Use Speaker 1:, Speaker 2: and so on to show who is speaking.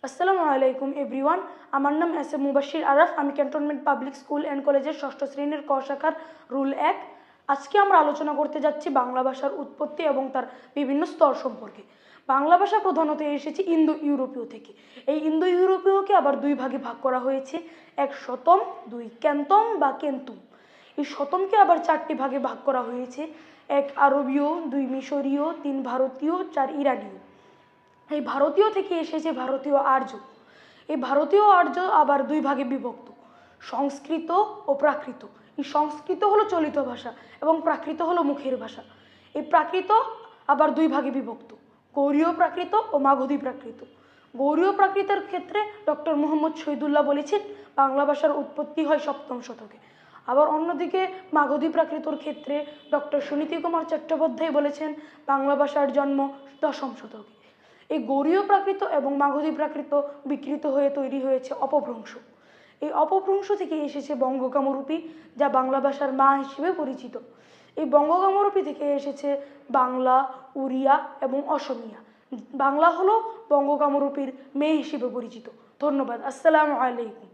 Speaker 1: আসসালামু আলাইকুম এভরিওয়ান। আমার নাম এস এ মুবাশির আরাফ। আমি ক্যান্টনমেন্ট পাবলিক স্কুল অ্যান্ড কলেজের ষষ্ঠ শ্রেণীর ক শাখার রুল 1। আজকে আমরা আলোচনা করতে যাচ্ছি বাংলা ভাষার উৎপত্তি এবং তার বিভিন্ন স্তর সম্পর্কে। বাংলা ভাষা প্রধানত এসেছে ইন্দো ইউরোপীয় থেকে। এই ইন্দো ইউরোপীয়কে আবার দুই ভাগে ভাগ করা হয়েছে, এক শতম, দুই ক্যান্তম বা কেন্তুম। এই শতমকে আবার চারটি ভাগে ভাগ করা হয়েছে, এক আরবীয়, দুই মিশরীয়, তিন ভারতীয়, চার ইরানীয়। এই ভারতীয় থেকে এসেছে ভারতীয় আর্য। এই ভারতীয় আর্য আবার দুই ভাগে বিভক্ত, সংস্কৃত ও প্রাকৃত। এই সংস্কৃত হলো চলিত ভাষা এবং প্রাকৃত হলো মুখের ভাষা। এই প্রাকৃত আবার দুই ভাগে বিভক্ত, গৌড়ীয় প্রাকৃত ও মাগধী প্রাকৃত। গৌড়ীয় প্রাকৃতের ক্ষেত্রে ডক্টর মুহাম্মদ শহীদুল্লাহ বলেছেন বাংলা ভাষার উৎপত্তি হয় সপ্তম শতকে। আবার অন্যদিকে মাগধী প্রাকৃতর ক্ষেত্রে ডক্টর সুনীতি কুমার চট্টোপাধ্যায় বলেছেন বাংলা ভাষার জন্ম দশম শতকে। এই গৌড়ীয় প্রাকৃত এবং মাগধী প্রাকৃত বিকৃত হয়ে তৈরি হয়েছে অপভ্রংশ। এই অপভ্রংশ থেকে এসেছে বঙ্গকামরূপী, যা বাংলা ভাষার মা হিসেবে পরিচিত। এই বঙ্গকামরূপী থেকে এসেছে বাংলা, উড়িয়া এবং অসমিয়া। বাংলা হলো বঙ্গকামরূপীর মেয়ে হিসেবে পরিচিত। ধন্যবাদ। আসসালামু আলাইকুম।